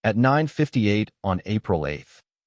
At 9:58 on April 8,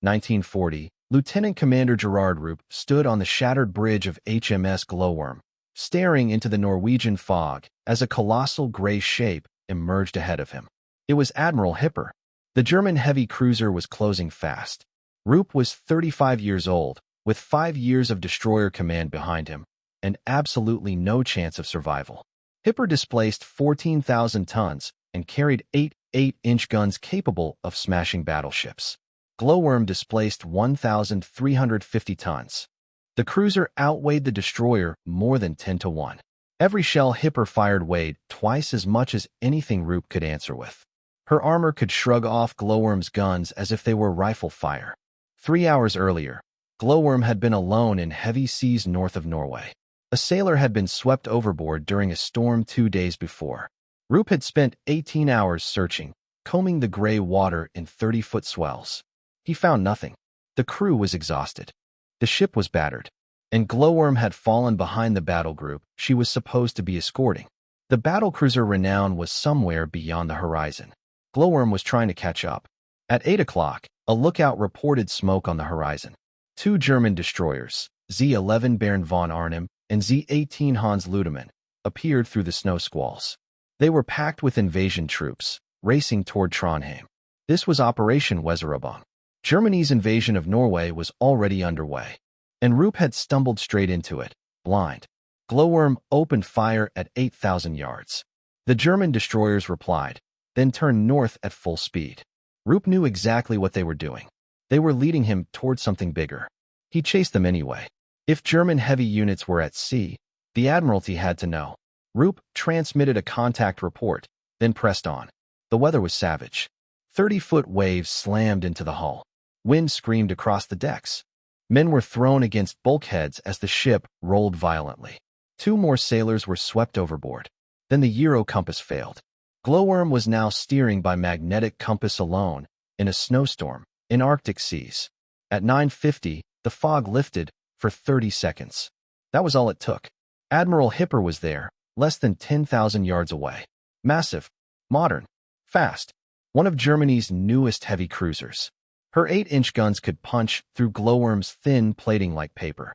1940, Lieutenant Commander Gerard Roop stood on the shattered bridge of HMS Glowworm, staring into the Norwegian fog as a colossal gray shape emerged ahead of him. It was Admiral Hipper. The German heavy cruiser was closing fast. Roop was 35 years old, with 5 years of destroyer command behind him, and absolutely no chance of survival. Hipper displaced 14,000 tons and carried 8 8-inch guns capable of smashing battleships. Glowworm displaced 1,350 tons. The cruiser outweighed the destroyer more than 10 to 1. Every shell Hipper fired weighed twice as much as anything Roop could answer with. Her armor could shrug off Glowworm's guns as if they were rifle fire. 3 hours earlier, Glowworm had been alone in heavy seas north of Norway. A sailor had been swept overboard during a storm 2 days before. Roop had spent 18 hours searching, combing the gray water in 30-foot swells. He found nothing. The crew was exhausted. The ship was battered, and Glowworm had fallen behind the battle group she was supposed to be escorting. The battlecruiser Renown was somewhere beyond the horizon. Glowworm was trying to catch up. At 8 o'clock, a lookout reported smoke on the horizon. 2 German destroyers, Z-11 Baron von Arnim and Z-18 Hans Ludemann, appeared through the snow squalls. They were packed with invasion troops, racing toward Trondheim. This was Operation Weserübung. Germany's invasion of Norway was already underway, and Roop had stumbled straight into it, blind. Glowworm opened fire at 8,000 yards. The German destroyers replied, then turned north at full speed. Roop knew exactly what they were doing. They were leading him toward something bigger. He chased them anyway. If German heavy units were at sea, the Admiralty had to know. Roop transmitted a contact report, then pressed on. The weather was savage. 30-foot waves slammed into the hull. Wind screamed across the decks. Men were thrown against bulkheads as the ship rolled violently. 2 more sailors were swept overboard. Then the Euro compass failed. Glowworm was now steering by magnetic compass alone, in a snowstorm, in Arctic seas. At 9:50, the fog lifted for 30 seconds. That was all it took. Admiral Hipper was there, less than 10,000 yards away. Massive, modern, fast. One of Germany's newest heavy cruisers. Her 8-inch guns could punch through Glowworm's thin plating like paper.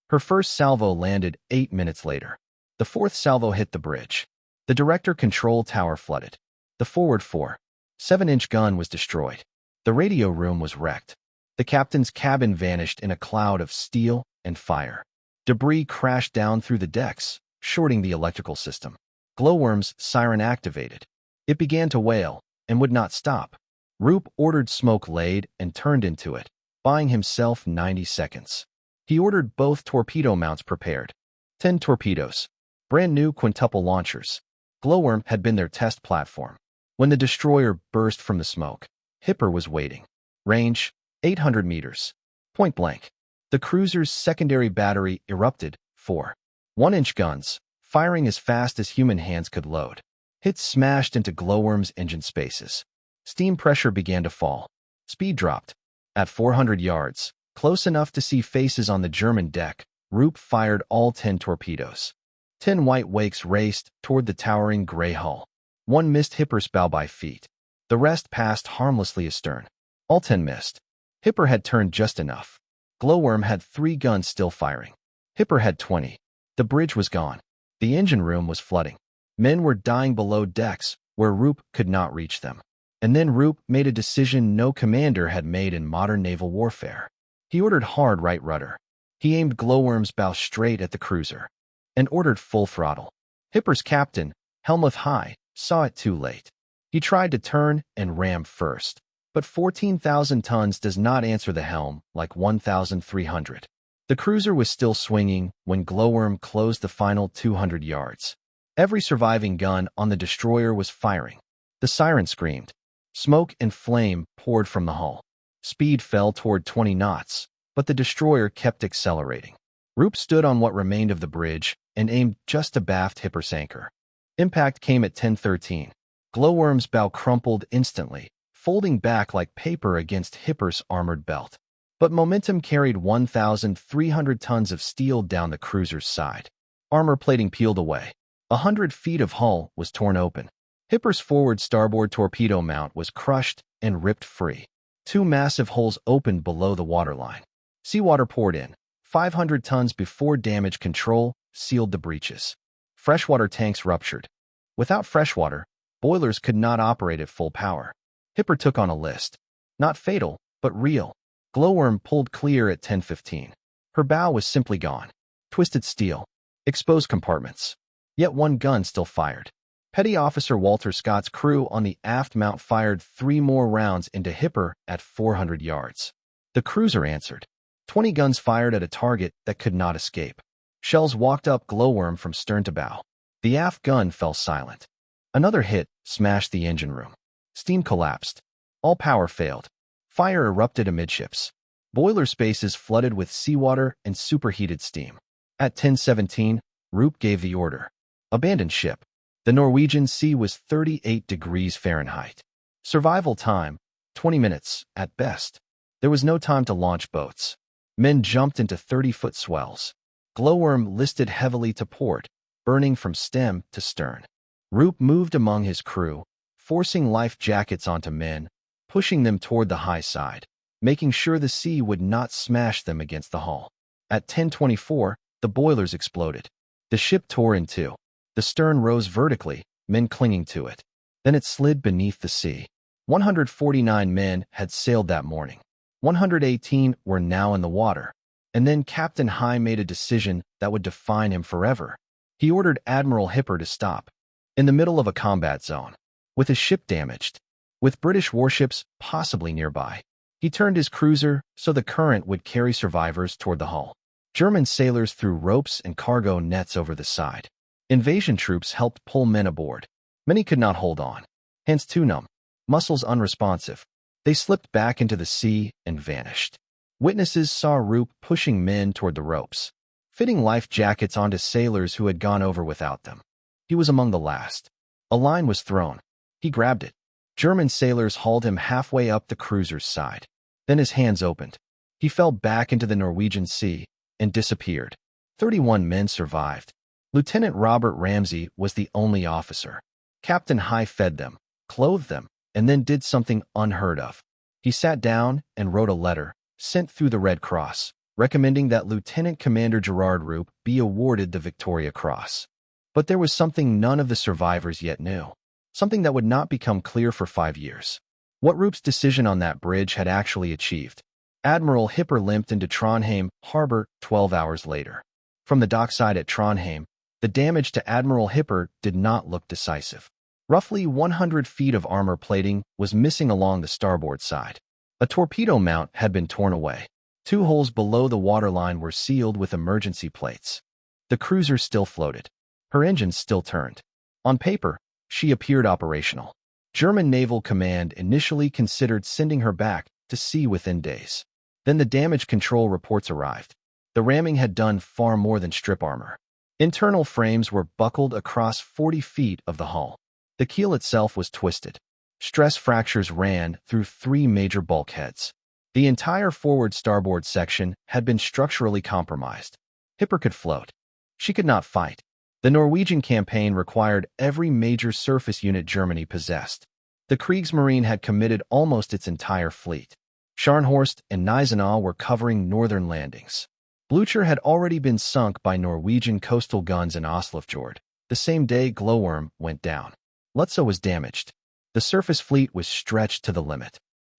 Her first salvo landed 8 minutes later. The 4th salvo hit the bridge. The director control tower flooded. The forward 4.7-inch gun was destroyed. The radio room was wrecked. The captain's cabin vanished in a cloud of steel and fire. Debris crashed down through the decks, shorting the electrical system. Glowworm's siren activated. It began to wail and would not stop. Roop ordered smoke laid and turned into it, buying himself 90 seconds. He ordered both torpedo mounts prepared. 10 torpedoes. Brand new quintuple launchers. Glowworm had been their test platform. When the destroyer burst from the smoke, Hipper was waiting. Range, 800 meters. Point blank. The cruiser's secondary battery erupted. 4 1-inch guns, firing as fast as human hands could load. Hits smashed into Glowworm's engine spaces. Steam pressure began to fall. Speed dropped. At 400 yards, close enough to see faces on the German deck, Roop fired all 10 torpedoes. 10 white wakes raced toward the towering gray hull. 1 missed Hipper's bow by feet. The rest passed harmlessly astern. All 10 missed. Hipper had turned just enough. Glowworm had 3 guns still firing. Hipper had 20. The bridge was gone. The engine room was flooding. Men were dying below decks, where Roop could not reach them. And then Roop made a decision no commander had made in modern naval warfare. He ordered hard right rudder. He aimed Glowworm's bow straight at the cruiser, and ordered full throttle. Hipper's captain, Helmuth High, saw it too late. He tried to turn and ram first, but 14,000 tons does not answer the helm like 1,300. The cruiser was still swinging when Glowworm closed the final 200 yards. Every surviving gun on the destroyer was firing. The siren screamed. Smoke and flame poured from the hull. Speed fell toward 20 knots, but the destroyer kept accelerating. Roop stood on what remained of the bridge and aimed just abaft Hipper's anchor. Impact came at 10:13. Glowworm's bow crumpled instantly, folding back like paper against Hipper's armored belt. But momentum carried 1,300 tons of steel down the cruiser's side. Armor plating peeled away. 100 feet of hull was torn open. Hipper's forward starboard torpedo mount was crushed and ripped free. Two massive holes opened below the waterline. Seawater poured in. 500 tons before damage control sealed the breaches. Freshwater tanks ruptured. Without freshwater, boilers could not operate at full power. Hipper took on a list. Not fatal, but real. Glowworm pulled clear at 10:15. Her bow was simply gone. Twisted steel. Exposed compartments. Yet one gun still fired. Petty Officer Walter Scott's crew on the aft mount fired 3 more rounds into Hipper at 400 yards. The cruiser answered. 20 guns fired at a target that could not escape. Shells walked up Glowworm from stern to bow. The aft gun fell silent. Another hit smashed the engine room. Steam collapsed. All power failed. Fire erupted amidships. Boiler spaces flooded with seawater and superheated steam. At 10:17, Roop gave the order. Abandon ship. The Norwegian sea was 38 degrees Fahrenheit. Survival time, 20 minutes, at best. There was no time to launch boats. Men jumped into 30-foot swells. Glowworm listed heavily to port, burning from stem to stern. Roop moved among his crew, forcing life jackets onto men, pushing them toward the high side, making sure the sea would not smash them against the hull. At 10:24, the boilers exploded. The ship tore in two. The stern rose vertically, men clinging to it. Then it slid beneath the sea. 149 men had sailed that morning. 118 were now in the water. And then Captain High made a decision that would define him forever. He ordered Admiral Hipper to stop. In the middle of a combat zone. With his ship damaged. With British warships possibly nearby. He turned his cruiser so the current would carry survivors toward the hull. German sailors threw ropes and cargo nets over the side. Invasion troops helped pull men aboard. Many could not hold on. Hands too numb. Muscles unresponsive. They slipped back into the sea and vanished. Witnesses saw Roop pushing men toward the ropes, fitting life jackets onto sailors who had gone over without them. He was among the last. A line was thrown. He grabbed it. German sailors hauled him halfway up the cruiser's side. Then his hands opened. He fell back into the Norwegian sea and disappeared. 31 men survived. Lieutenant Robert Ramsey was the only officer. Captain High fed them, clothed them, and then did something unheard of. He sat down and wrote a letter, sent through the Red Cross, recommending that Lieutenant Commander Gerard Roop be awarded the Victoria Cross. But there was something none of the survivors yet knew. Something that would not become clear for 5 years. What Roop's decision on that bridge had actually achieved. Admiral Hipper limped into Trondheim harbor 12 hours later. From the dockside at Trondheim, the damage to Admiral Hipper did not look decisive. Roughly 100 feet of armor plating was missing along the starboard side. A torpedo mount had been torn away. 2 holes below the waterline were sealed with emergency plates. The cruiser still floated. Her engines still turned. On paper, she appeared operational. German Naval Command initially considered sending her back to sea within days. Then the damage control reports arrived. The ramming had done far more than strip armor. Internal frames were buckled across 40 feet of the hull. The keel itself was twisted. Stress fractures ran through 3 major bulkheads. The entire forward starboard section had been structurally compromised. Hipper could float. She could not fight. The Norwegian campaign required every major surface unit Germany possessed. The Kriegsmarine had committed almost its entire fleet. Scharnhorst and Gneisenau were covering northern landings. Blücher had already been sunk by Norwegian coastal guns in Oslofjord. The same day Glowworm went down. Lutzow was damaged. The surface fleet was stretched to the limit.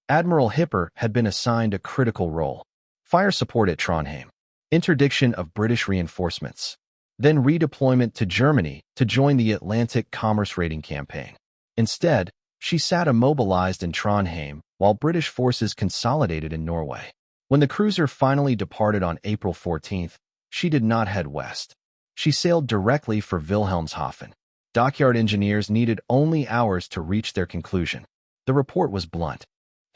Admiral Hipper had been assigned a critical role. Fire support at Trondheim. Interdiction of British reinforcements. Then redeployment to Germany to join the Atlantic commerce raiding campaign. Instead, she sat immobilized in Trondheim while British forces consolidated in Norway. When the cruiser finally departed on April 14th, she did not head west. She sailed directly for Wilhelmshaven. Dockyard engineers needed only hours to reach their conclusion. The report was blunt.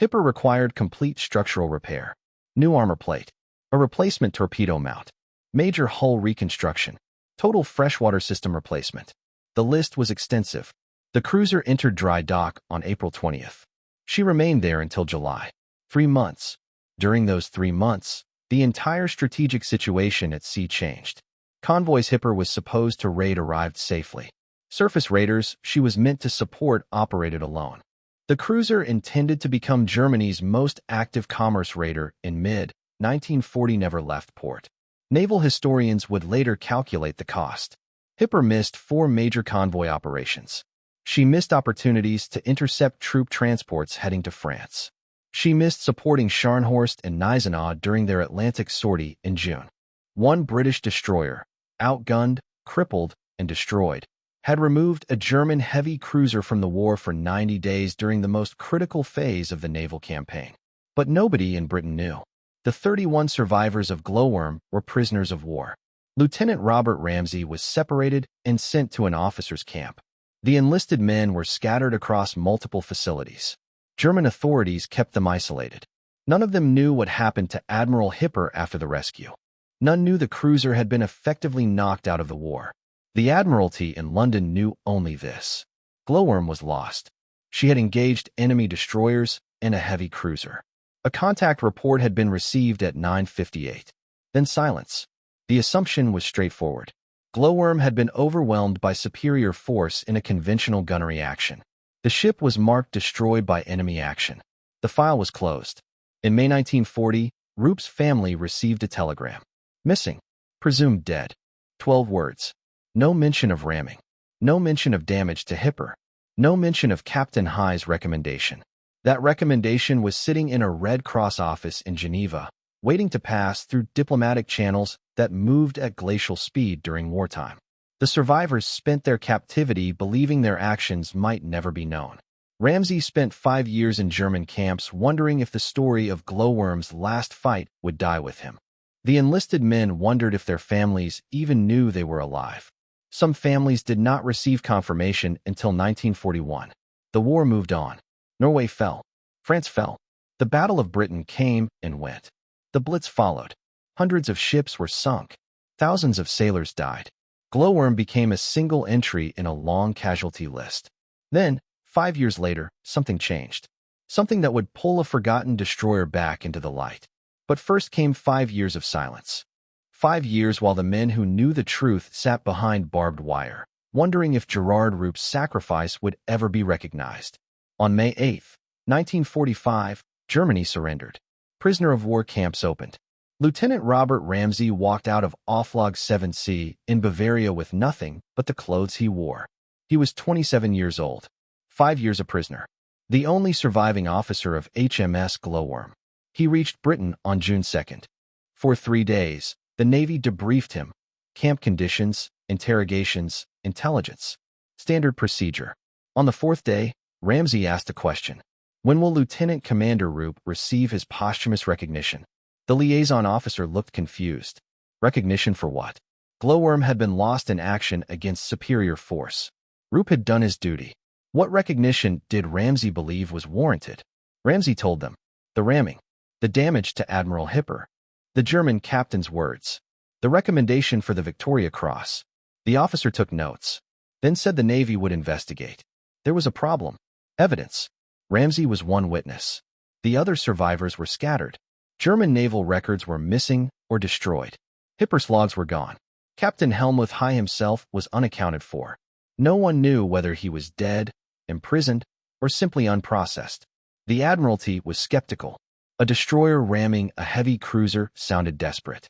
Hipper required complete structural repair. New armor plate. A replacement torpedo mount. Major hull reconstruction. Total freshwater system replacement. The list was extensive. The cruiser entered dry dock on April 20th. She remained there until July. 3 months. During those 3 months, the entire strategic situation at sea changed. Convoys Hipper was supposed to raid arrived safely. Surface raiders she was meant to support operated alone. The cruiser, intended to become Germany's most active commerce raider in mid-1940, never left port. Naval historians would later calculate the cost. Hipper missed 4 major convoy operations. She missed opportunities to intercept troop transports heading to France. She missed supporting Scharnhorst and Gneisenau during their Atlantic sortie in June. One British destroyer, outgunned, crippled, and destroyed, had removed a German heavy cruiser from the war for 90 days during the most critical phase of the naval campaign. But nobody in Britain knew. The 31 survivors of Glowworm were prisoners of war. Lieutenant Robert Ramsay was separated and sent to an officers' camp. The enlisted men were scattered across multiple facilities. German authorities kept them isolated. None of them knew what happened to Admiral Hipper after the rescue. None knew the cruiser had been effectively knocked out of the war. The Admiralty in London knew only this: Glowworm was lost. She had engaged enemy destroyers and a heavy cruiser. A contact report had been received at 9:58. Then silence. The assumption was straightforward. Glowworm had been overwhelmed by superior force in a conventional gunnery action. The ship was marked destroyed by enemy action. The file was closed. In May 1940, Roop's family received a telegram. Missing. Presumed dead. 12 words. No mention of ramming. No mention of damage to Hipper. No mention of Captain High's recommendation. That recommendation was sitting in a Red Cross office in Geneva, waiting to pass through diplomatic channels that moved at glacial speed during wartime. The survivors spent their captivity believing their actions might never be known. Ramsay spent 5 years in German camps wondering if the story of Glowworm's last fight would die with him. The enlisted men wondered if their families even knew they were alive. Some families did not receive confirmation until 1941. The war moved on. Norway fell. France fell. The Battle of Britain came and went. The Blitz followed. Hundreds of ships were sunk. Thousands of sailors died. Glowworm became a single entry in a long casualty list. Then, 5 years later, something changed. Something that would pull a forgotten destroyer back into the light. But first came 5 years of silence. 5 years while the men who knew the truth sat behind barbed wire, wondering if Gerard Roop's sacrifice would ever be recognized. On May 8, 1945, Germany surrendered. Prisoner of war camps opened. Lieutenant Robert Ramsay walked out of Offlog 7C in Bavaria with nothing but the clothes he wore. He was 27 years old. 5 years a prisoner. The only surviving officer of HMS Glowworm. He reached Britain on June 2nd. For 3 days, the Navy debriefed him. Camp conditions, interrogations, intelligence. Standard procedure. On the 4th day, Ramsay asked a question. When will Lieutenant Commander Roop receive his posthumous recognition? The liaison officer looked confused. Recognition for what? Glowworm had been lost in action against superior force. Roop had done his duty. What recognition did Ramsay believe was warranted? Ramsay told them. The ramming. The damage to Admiral Hipper. The German captain's words. The recommendation for the Victoria Cross. The officer took notes. Then said the Navy would investigate. There was a problem. Evidence. Ramsay was one witness. The other survivors were scattered. German naval records were missing or destroyed. Hipper's logs were gone. Captain Helmuth High himself was unaccounted for. No one knew whether he was dead, imprisoned, or simply unprocessed. The Admiralty was skeptical. A destroyer ramming a heavy cruiser sounded desperate.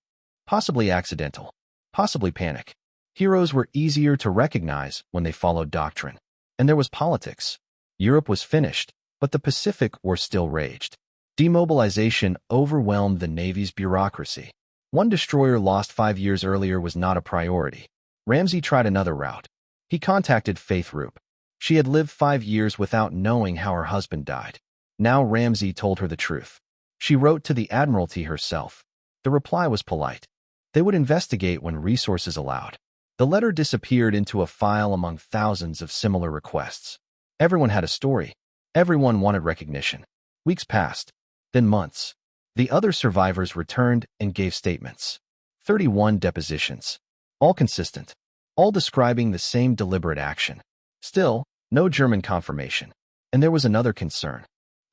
Possibly accidental. Possibly panic. Heroes were easier to recognize when they followed doctrine. And there was politics. Europe was finished, but the Pacific War still raged. Demobilization overwhelmed the Navy's bureaucracy. One destroyer lost 5 years earlier was not a priority. Ramsay tried another route. He contacted Faith Roop. She had lived 5 years without knowing how her husband died. Now Ramsay told her the truth. She wrote to the Admiralty herself. The reply was polite. They would investigate when resources allowed. The letter disappeared into a file among thousands of similar requests. Everyone had a story. Everyone wanted recognition. Weeks passed. Then months. The other survivors returned and gave statements. 31 depositions. All consistent. All describing the same deliberate action. Still, no German confirmation. And there was another concern.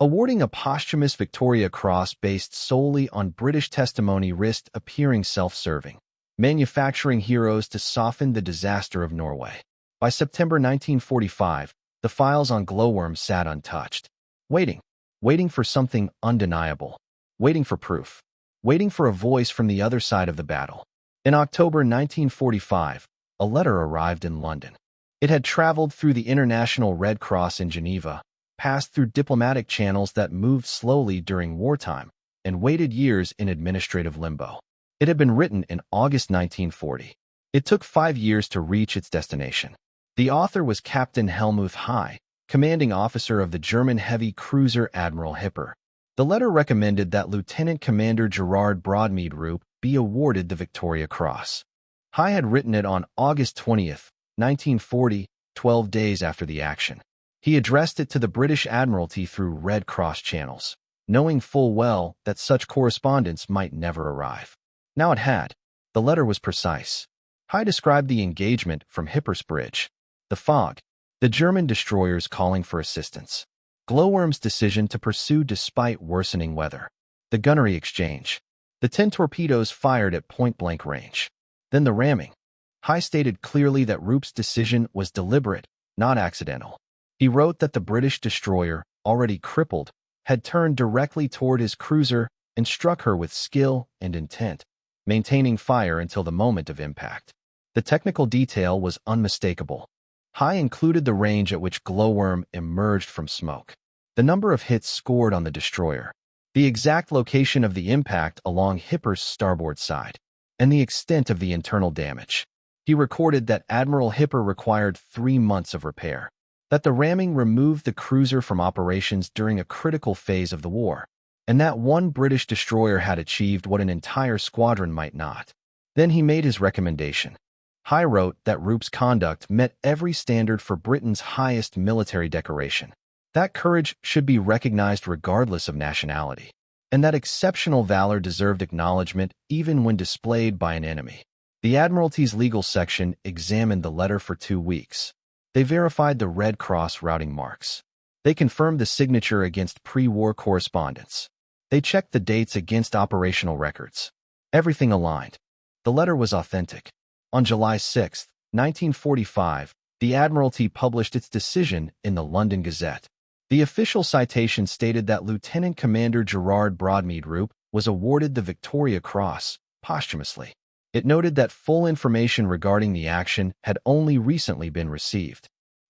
Awarding a posthumous Victoria Cross based solely on British testimony risked appearing self-serving. Manufacturing heroes to soften the disaster of Norway. By September 1945, the files on Glowworm sat untouched. Waiting for something undeniable. Waiting for proof. Waiting for a voice from the other side of the battle. In October 1945, a letter arrived in London. It had traveled through the International Red Cross in Geneva, passed through diplomatic channels that moved slowly during wartime, and waited years in administrative limbo. It had been written in August 1940. It took 5 years to reach its destination. The author was Captain Helmuth High, commanding officer of the German heavy cruiser Admiral Hipper. The letter recommended that Lieutenant Commander Gerard Broadmead Roop be awarded the Victoria Cross. High had written it on August 20th, 1940, 12 days after the action. He addressed it to the British Admiralty through Red Cross channels, knowing full well that such correspondence might never arrive. Now it had. The letter was precise. High described the engagement from Hipper's bridge, the fog, the German destroyers calling for assistance, Glowworm's decision to pursue despite worsening weather, the gunnery exchange, the 10 torpedoes fired at point-blank range, then the ramming. High stated clearly that Roop's decision was deliberate, not accidental. He wrote that the British destroyer, already crippled, had turned directly toward his cruiser and struck her with skill and intent, maintaining fire until the moment of impact. The technical detail was unmistakable. High included the range at which Glowworm emerged from smoke, the number of hits scored on the destroyer, the exact location of the impact along Hipper's starboard side, and the extent of the internal damage. He recorded that Admiral Hipper required 3 months of repair, that the ramming removed the cruiser from operations during a critical phase of the war, and that one British destroyer had achieved what an entire squadron might not. Then he made his recommendation. High wrote that Roop's conduct met every standard for Britain's highest military decoration, that courage should be recognized regardless of nationality, and that exceptional valor deserved acknowledgement even when displayed by an enemy. The Admiralty's legal section examined the letter for 2 weeks. They verified the Red Cross routing marks. They confirmed the signature against pre-war correspondence. They checked the dates against operational records. Everything aligned. The letter was authentic. On July 6, 1945, the Admiralty published its decision in the London Gazette. The official citation stated that Lieutenant Commander Gerard Broadmead Roop was awarded the Victoria Cross posthumously. It noted that full information regarding the action had only recently been received.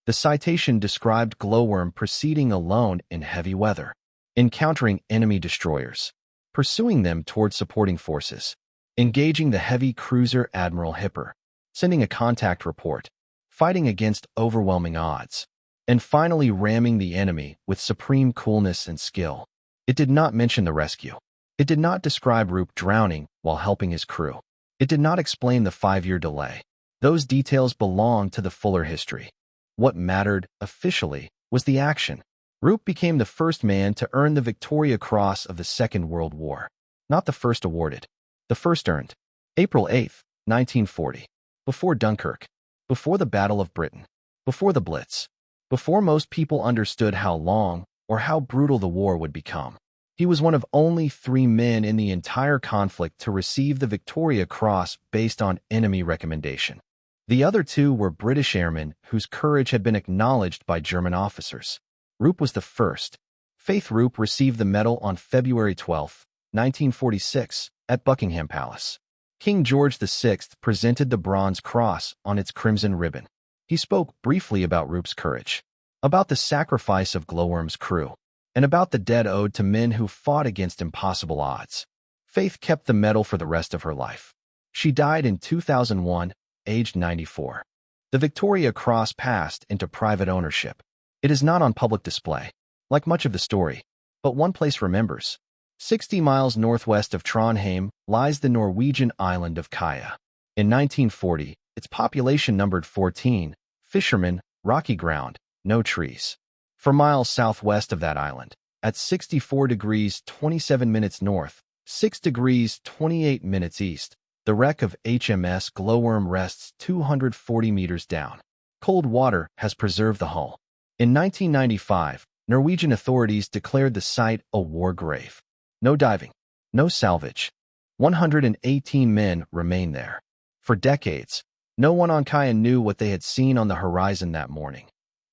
The citation described Glowworm proceeding alone in heavy weather, encountering enemy destroyers, pursuing them toward supporting forces, engaging the heavy cruiser Admiral Hipper, sending a contact report, fighting against overwhelming odds, and finally ramming the enemy with supreme coolness and skill. It did not mention the rescue. It did not describe Roop drowning while helping his crew. It did not explain the 5-year delay. Those details belonged to the fuller history. What mattered, officially, was the action. Roop became the first man to earn the Victoria Cross of the Second World War. Not the first awarded. The first earned. April 8, 1940. Before Dunkirk. Before the Battle of Britain. Before the Blitz. Before most people understood how long or how brutal the war would become. He was one of only 3 men in the entire conflict to receive the Victoria Cross based on enemy recommendation. The other 2 were British airmen whose courage had been acknowledged by German officers. Roop was the first. Faith Roop received the medal on February 12, 1946, at Buckingham Palace. King George VI presented the Bronze Cross on its crimson ribbon. He spoke briefly about Roop's courage, about the sacrifice of Glowworm's crew, and about the debt owed to men who fought against impossible odds. Faith kept the medal for the rest of her life. She died in 2001, aged 94. The Victoria Cross passed into private ownership. It is not on public display, like much of the story, but one place remembers. 60 miles northwest of Trondheim lies the Norwegian island of Kaya. In 1940, its population numbered 14, fishermen, rocky ground, no trees. For miles southwest of that island, at 64 degrees 27 minutes north, 6 degrees 28 minutes east, the wreck of HMS Glowworm rests 240 meters down. Cold water has preserved the hull. In 1995, Norwegian authorities declared the site a war grave. No diving, no salvage. 118 men remain there. For decades, No one on Kaya knew what they had seen on the horizon that morning.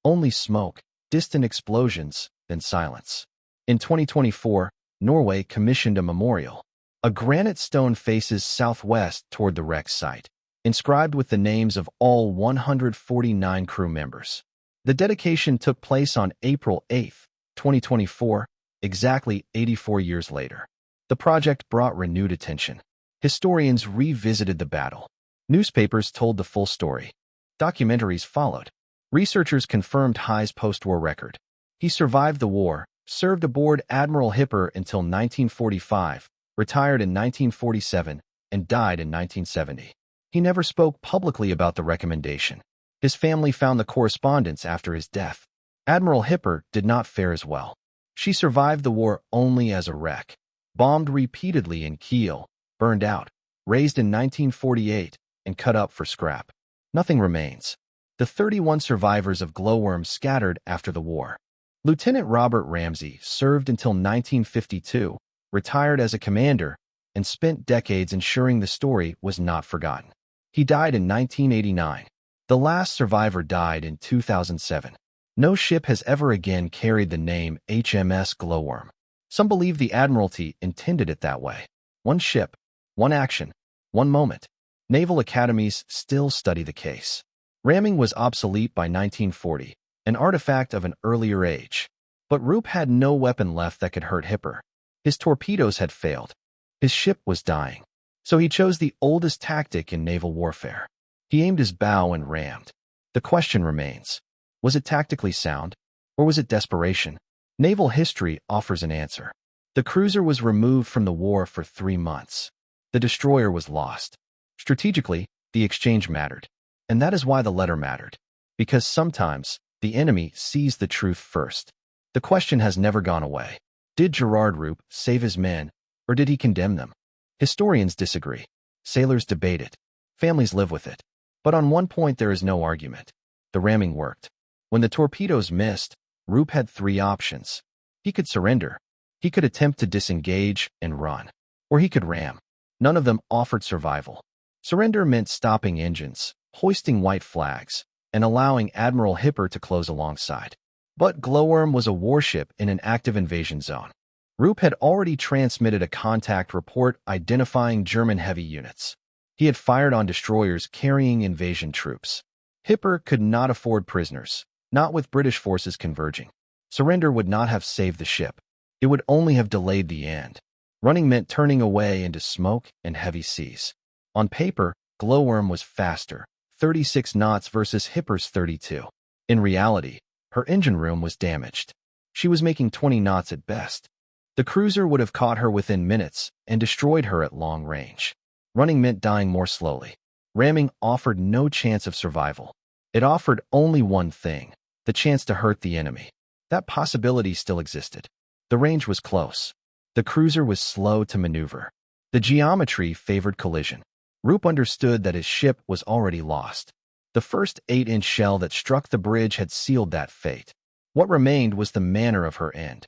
Only smoke, distant explosions, then silence. In 2024, Norway commissioned a memorial. A granite stone faces southwest toward the wreck site, inscribed with the names of all 149 crew members. The dedication took place on April 8, 2024, exactly 84 years later. The project brought renewed attention. Historians revisited the battle. Newspapers told the full story. Documentaries followed. Researchers confirmed Hai's post-war record. He survived the war, served aboard Admiral Hipper until 1945, retired in 1947, and died in 1970. He never spoke publicly about the recommendation. His family found the correspondence after his death. Admiral Hipper did not fare as well. She survived the war only as a wreck. Bombed repeatedly in Kiel, burned out, raised in 1948, and cut up for scrap. Nothing remains. The 31 survivors of Glowworm scattered after the war. Lieutenant Robert Ramsey served until 1952, retired as a commander, and spent decades ensuring the story was not forgotten. He died in 1989. The last survivor died in 2007. No ship has ever again carried the name HMS Glowworm. Some believe the Admiralty intended it that way. One ship, one action, one moment. Naval academies still study the case. Ramming was obsolete by 1940, an artifact of an earlier age. But Roop had no weapon left that could hurt Hipper. His torpedoes had failed. His ship was dying. So he chose the oldest tactic in naval warfare. He aimed his bow and rammed. The question remains, was it tactically sound, or was it desperation? Naval history offers an answer. The cruiser was removed from the war for 3 months. The destroyer was lost. Strategically, the exchange mattered. And that is why the letter mattered. Because sometimes, the enemy sees the truth first. The question has never gone away. Did Gerard Roop save his men, or did he condemn them? Historians disagree. Sailors debate it. Families live with it. But on one point there is no argument. The ramming worked. When the torpedoes missed, Roop had 3 options. He could surrender. He could attempt to disengage and run. Or he could ram. None of them offered survival. Surrender meant stopping engines, hoisting white flags, and allowing Admiral Hipper to close alongside. But Glowworm was a warship in an active invasion zone. Roop had already transmitted a contact report identifying German heavy units. He had fired on destroyers carrying invasion troops. Hipper could not afford prisoners, not with British forces converging. Surrender would not have saved the ship. It would only have delayed the end. Running meant turning away into smoke and heavy seas. On paper, Glowworm was faster, 36 knots versus Hipper's 32. In reality, her engine room was damaged. She was making 20 knots at best. The cruiser would have caught her within minutes and destroyed her at long range. Running meant dying more slowly. Ramming offered no chance of survival. It offered only one thing, the chance to hurt the enemy. That possibility still existed. The range was close. The cruiser was slow to maneuver. The geometry favored collision. Roop understood that his ship was already lost. The first 8-inch shell that struck the bridge had sealed that fate. What remained was the manner of her end.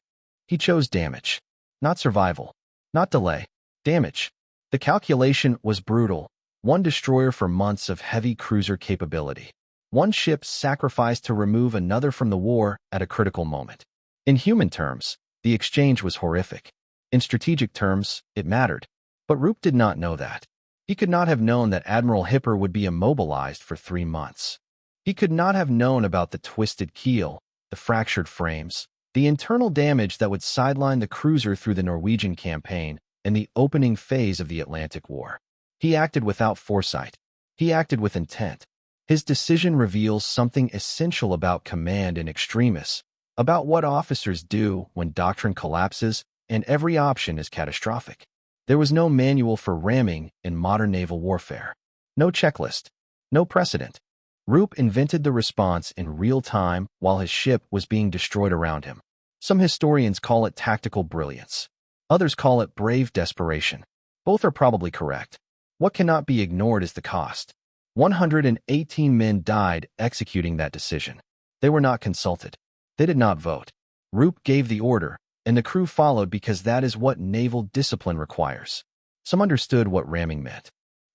He chose damage. Not survival. Not delay. Damage. The calculation was brutal. 1 destroyer for months of heavy cruiser capability. 1 ship sacrificed to remove another from the war at a critical moment. In human terms, the exchange was horrific. In strategic terms, it mattered. But Roop did not know that. He could not have known that Admiral Hipper would be immobilized for 3 months. He could not have known about the twisted keel, the fractured frames, the internal damage that would sideline the cruiser through the Norwegian campaign and the opening phase of the Atlantic War. He acted without foresight. He acted with intent. His decision reveals something essential about command in extremis, about what officers do when doctrine collapses and every option is catastrophic. There was no manual for ramming in modern naval warfare. No checklist. No precedent. Roop invented the response in real time while his ship was being destroyed around him. Some historians call it tactical brilliance. Others call it brave desperation. Both are probably correct. What cannot be ignored is the cost. 118 men died executing that decision. They were not consulted. They did not vote. Roop gave the order, and the crew followed because that is what naval discipline requires. Some understood what ramming meant.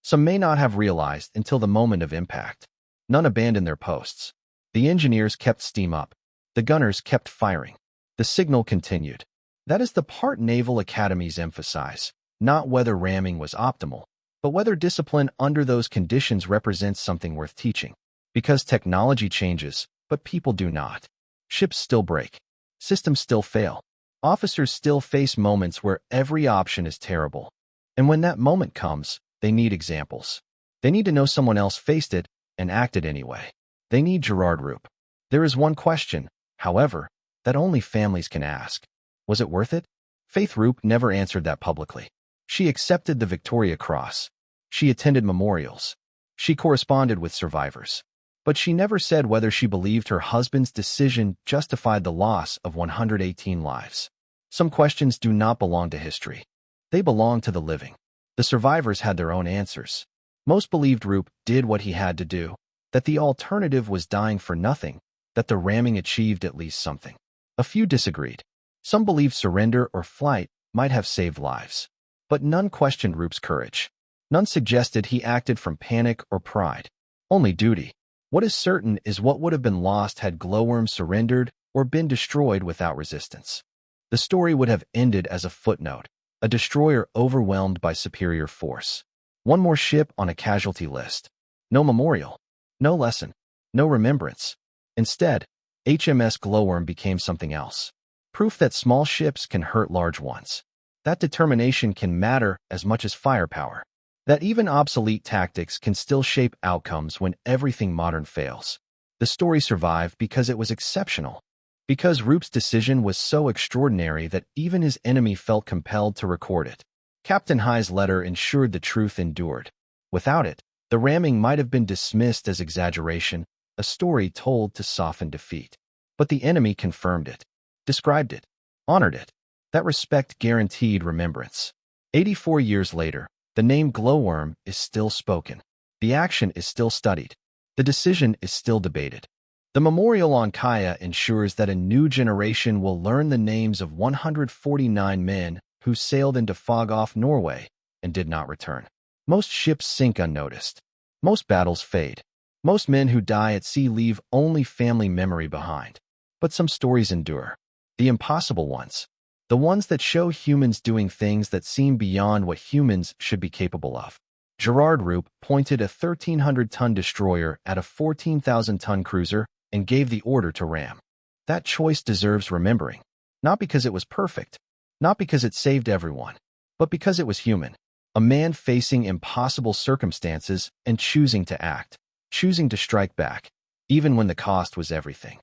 Some may not have realized until the moment of impact. None abandoned their posts. The engineers kept steam up. The gunners kept firing. The signal continued. That is the part naval academies emphasize, not whether ramming was optimal, but whether discipline under those conditions represents something worth teaching. Because technology changes, but people do not. Ships still break. Systems still fail. Officers still face moments where every option is terrible. And when that moment comes, they need examples. They need to know someone else faced it and acted anyway. They need Gerard Roop. There is one question, however, that only families can ask. Was it worth it? Faith Roop never answered that publicly. She accepted the Victoria Cross. She attended memorials. She corresponded with survivors. But she never said whether she believed her husband's decision justified the loss of 118 lives. Some questions do not belong to history. They belong to the living. The survivors had their own answers. Most believed Roop did what he had to do, that the alternative was dying for nothing, that the ramming achieved at least something. A few disagreed. Some believed surrender or flight might have saved lives. But none questioned Roop's courage. None suggested he acted from panic or pride. Only duty. What is certain is what would have been lost had Glowworm surrendered or been destroyed without resistance. The story would have ended as a footnote, a destroyer overwhelmed by superior force. One more ship on a casualty list. No memorial. No lesson. No remembrance. Instead, HMS Glowworm became something else. Proof that small ships can hurt large ones. That determination can matter as much as firepower. That even obsolete tactics can still shape outcomes when everything modern fails. The story survived because it was exceptional. Because Roop's decision was so extraordinary that even his enemy felt compelled to record it. Captain High's letter ensured the truth endured. Without it, the ramming might have been dismissed as exaggeration, a story told to soften defeat. But the enemy confirmed it, described it, honored it. That respect guaranteed remembrance. 84 years later, the name Glowworm is still spoken. The action is still studied. The decision is still debated. The memorial on Kaya ensures that a new generation will learn the names of 149 men who sailed into fog off Norway and did not return. Most ships sink unnoticed. Most battles fade. Most men who die at sea leave only family memory behind. But some stories endure. The impossible ones. The ones that show humans doing things that seem beyond what humans should be capable of. Gerard Roop pointed a 1,300-ton destroyer at a 14,000-ton cruiser and gave the order to ram. That choice deserves remembering. Not because it was perfect. Not because it saved everyone. But because it was human. A man facing impossible circumstances and choosing to act. Choosing to strike back. Even when the cost was everything.